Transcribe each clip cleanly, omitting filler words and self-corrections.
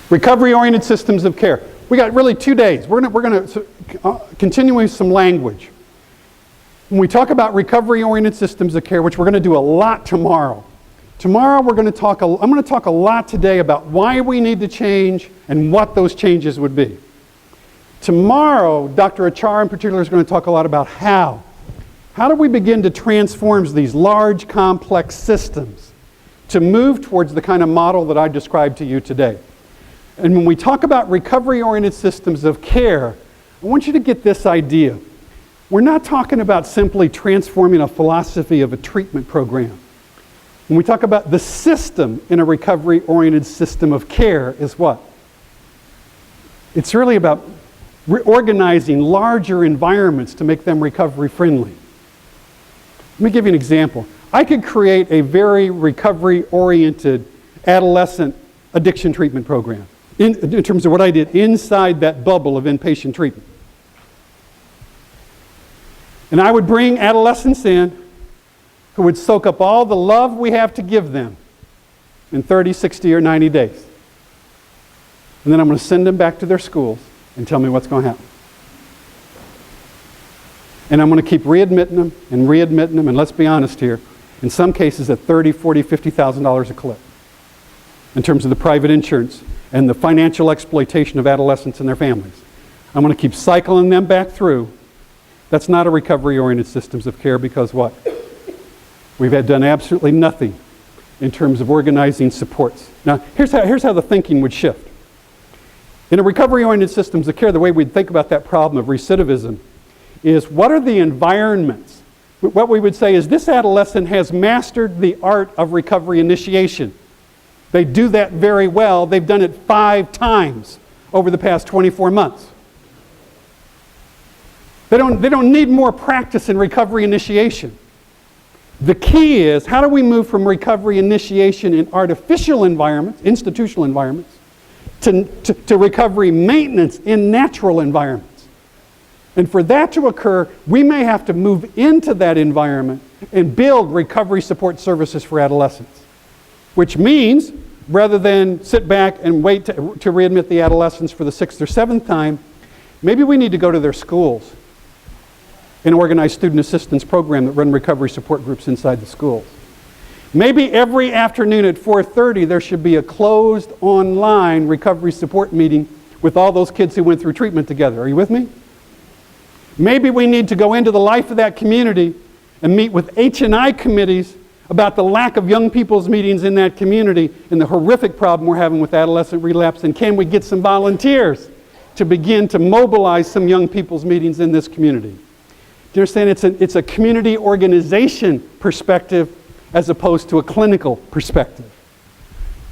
Recovery-oriented systems of care. We got really 2 days. We're going to continue with some language. When we talk about recovery-oriented systems of care, which we're going to do a lot tomorrow. Tomorrow I'm going to talk a lot today about why we need to change and what those changes would be. Tomorrow, Dr. Achar in particular is going to talk a lot about how. How do we begin to transform these large, complex systems to move towards the kind of model that I described to you today? And when we talk about recovery-oriented systems of care, I want you to get this idea. We're not talking about simply transforming a philosophy of a treatment program. When we talk about the system in a recovery-oriented system of care is what? It's really about reorganizing larger environments to make them recovery-friendly. Let me give you an example. I could create a very recovery-oriented adolescent addiction treatment program in terms of what I did inside that bubble of inpatient treatment. And I would bring adolescents in who would soak up all the love we have to give them in 30, 60, or 90 days. And then I'm going to send them back to their schools and tell me what's going to happen. And I'm going to keep readmitting them, and let's be honest here, in some cases at $30,000, $40,000, $50,000 a clip in terms of the private insurance and the financial exploitation of adolescents and their families. I'm going to keep cycling them back through. That's not a recovery-oriented systems of care because what? We've had done absolutely nothing in terms of organizing supports. Now, here's how the thinking would shift. In a recovery-oriented systems of care, the way we'd think about that problem of recidivism is what are the environments? What we would say is this adolescent has mastered the art of recovery initiation. They do that very well. They've done it 5 times over the past 24 months. They don't need more practice in recovery initiation. The key is how do we move from recovery initiation in artificial environments, institutional environments, to recovery maintenance in natural environments. And for that to occur, we may have to move into that environment and build recovery support services for adolescents. Which means, rather than sit back and wait to readmit the adolescents for the 6th or 7th time, maybe we need to go to their schools and organize student assistance program that run recovery support groups inside the schools. Maybe every afternoon at 4:30 there should be a closed online recovery support meeting with all those kids who went through treatment together. Are you with me? Maybe we need to go into the life of that community and meet with H&I committees about the lack of young people's meetings in that community and the horrific problem we're having with adolescent relapse, and can we get some volunteers to begin to mobilize some young people's meetings in this community? Do you understand? It's a community organization perspective as opposed to a clinical perspective.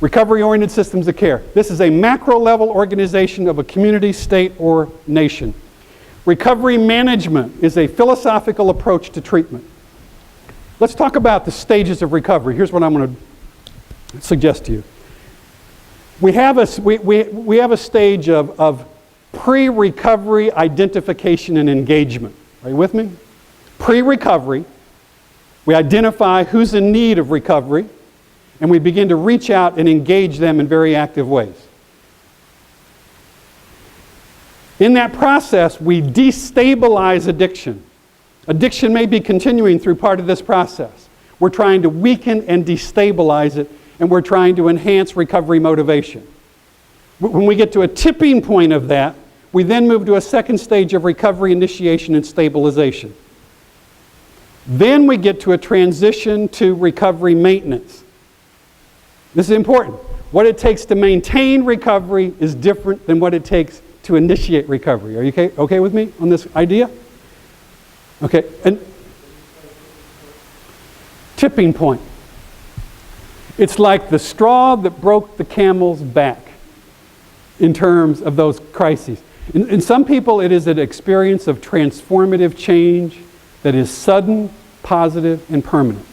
Recovery-oriented systems of care. This is a macro-level organization of a community, state, or nation. Recovery management is a philosophical approach to treatment. Let's talk about the stages of recovery. Here's what I'm going to suggest to you. We have a stage of pre-recovery identification and engagement. Are you with me? Pre-recovery, we identify who's in need of recovery, and we begin to reach out and engage them in very active ways. In that process, we destabilize addiction. Addiction may be continuing through part of this process. We're trying to weaken and destabilize it, and we're trying to enhance recovery motivation. When we get to a tipping point of that, we then move to a second stage of recovery initiation and stabilization. Then we get to a transition to recovery maintenance. This is important. What it takes to maintain recovery is different than what it takes to initiate recovery. Are you okay with me on this idea? Okay, and tipping point. It's like the straw that broke the camel's back in terms of those crises. In some people, it is an experience of transformative change that is sudden, positive, and permanent.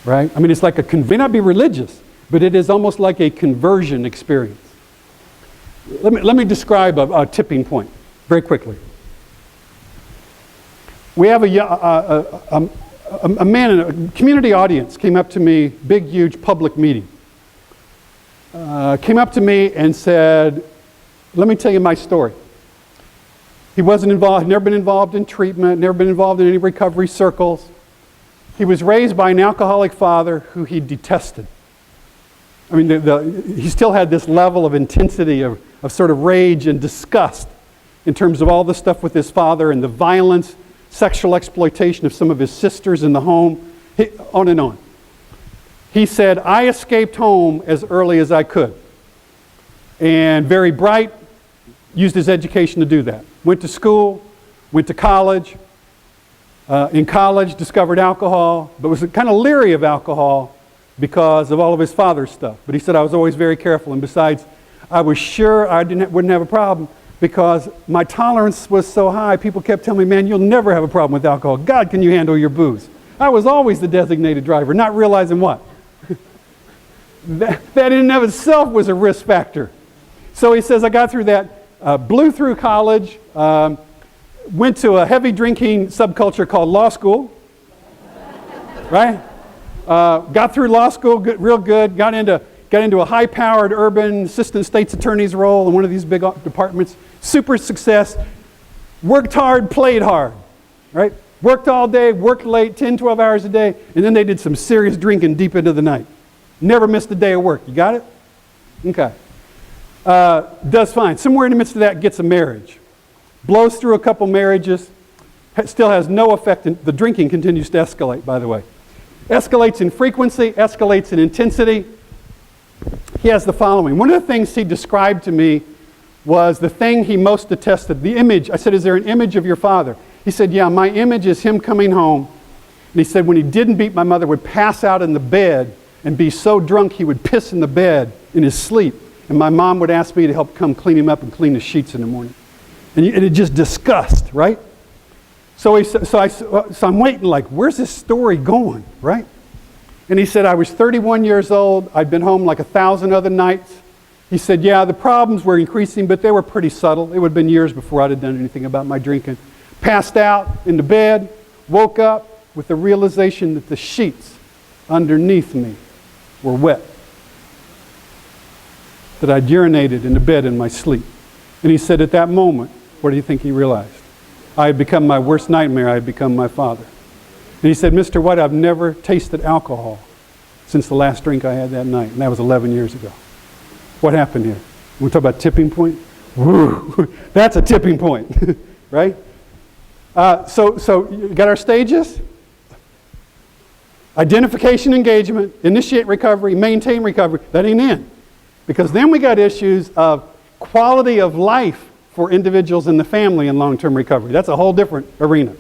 Right? I mean, it's like it may not be religious, but it is almost like a conversion experience. Let me describe a tipping point very quickly. We have a man in a community audience came up to me, big, huge public meeting. came up to me and said, let me tell you my story. He wasn't involved, never been involved in treatment, never been involved in any recovery circles. He was raised by an alcoholic father who he detested. I mean, he still had this level of intensity of sort of rage and disgust in terms of all the stuff with his father and the violence, sexual exploitation of some of his sisters in the home, on and on. He said, I escaped home as early as I could. And very bright, used his education to do that. Went to school, went to college. In college, discovered alcohol, but was kind of leery of alcohol because of all of his father's stuff. But he said, I was always very careful. And besides, I was sure I wouldn't have a problem because my tolerance was so high. People kept telling me, man, you'll never have a problem with alcohol. God, can you handle your booze? I was always the designated driver, not realizing what? that in and of itself was a risk factor. So he says, I got through that, blew through college, went to a heavy drinking subculture called law school, right? Got through law school real good, got into a high-powered urban assistant state's attorney's role in one of these big departments. Super success. Worked hard, played hard, right? Worked all day, worked late, 10, 12 hours a day, and then they did some serious drinking deep into the night. Never missed a day of work. You got it? Okay. Does fine. Somewhere in the midst of that, gets a marriage. Blows through a couple marriages. Still has no effect. The drinking continues to escalate, by the way. Escalates in frequency, escalates in intensity. He has the following. One of the things he described to me was the thing he most detested, the image. I said, is there an image of your father? He said, yeah, my image is him coming home. And he said, when he didn't beat my mother, would pass out in the bed and be so drunk he would piss in the bed in his sleep. And my mom would ask me to help come clean him up and clean the sheets in the morning. And it just disgust, right? So I'm waiting like, where's this story going, right? And he said, I was 31 years old. I'd been home like 1,000 other nights. He said, yeah, the problems were increasing, but they were pretty subtle. It would have been years before I'd have done anything about my drinking. Passed out in the bed, woke up with the realization that the sheets underneath me were wet. That I'd urinated in the bed in my sleep. And he said at that moment, what do you think he realized? I had become my worst nightmare. I had become my father. And he said, Mr. White, I've never tasted alcohol since the last drink I had that night. And that was 11 years ago. What happened here? We talk about tipping point? Woo! That's a tipping point, right? So you got our stages? Identification, engagement, initiate recovery, maintain recovery. That ain't in. Because then we got issues of quality of life for individuals in the family in long-term recovery. That's a whole different arena.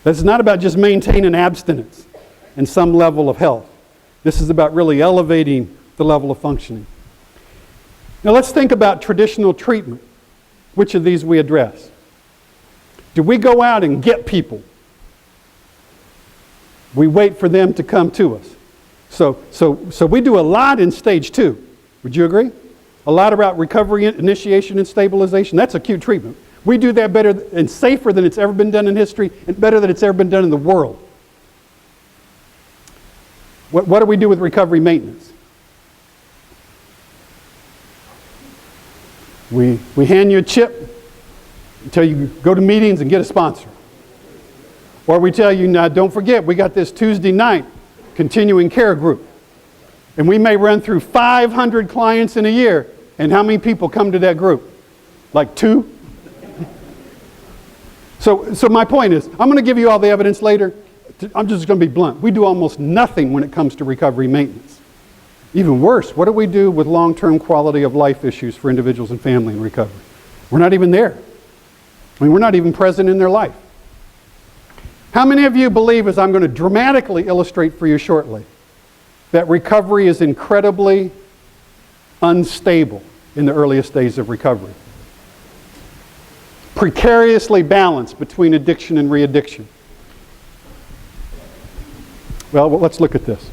This is not about just maintaining abstinence and some level of health. This is about really elevating the level of functioning. Now let's think about traditional treatment. Which of these we address? Do we go out and get people? We wait for them to come to us. So we do a lot in stage 2. Would you agree? A lot about recovery, initiation, and stabilization. That's acute treatment. We do that better and safer than it's ever been done in history and better than it's ever been done in the world. What do we do with recovery maintenance? We hand you a chip until you go to meetings and get a sponsor. Or we tell you, now don't forget, we got this Tuesday night continuing care group. And we may run through 500 clients in a year. And how many people come to that group? Like 2? So my point is, I'm going to give you all the evidence later. I'm just going to be blunt. We do almost nothing when it comes to recovery maintenance. Even worse, what do we do with long-term quality of life issues for individuals and family in recovery? We're not even there. I mean, we're not even present in their life. How many of you believe, as I'm going to dramatically illustrate for you shortly, that recovery is incredibly unstable in the earliest days of recovery? Precariously balanced between addiction and re-addiction. Well, let's look at this.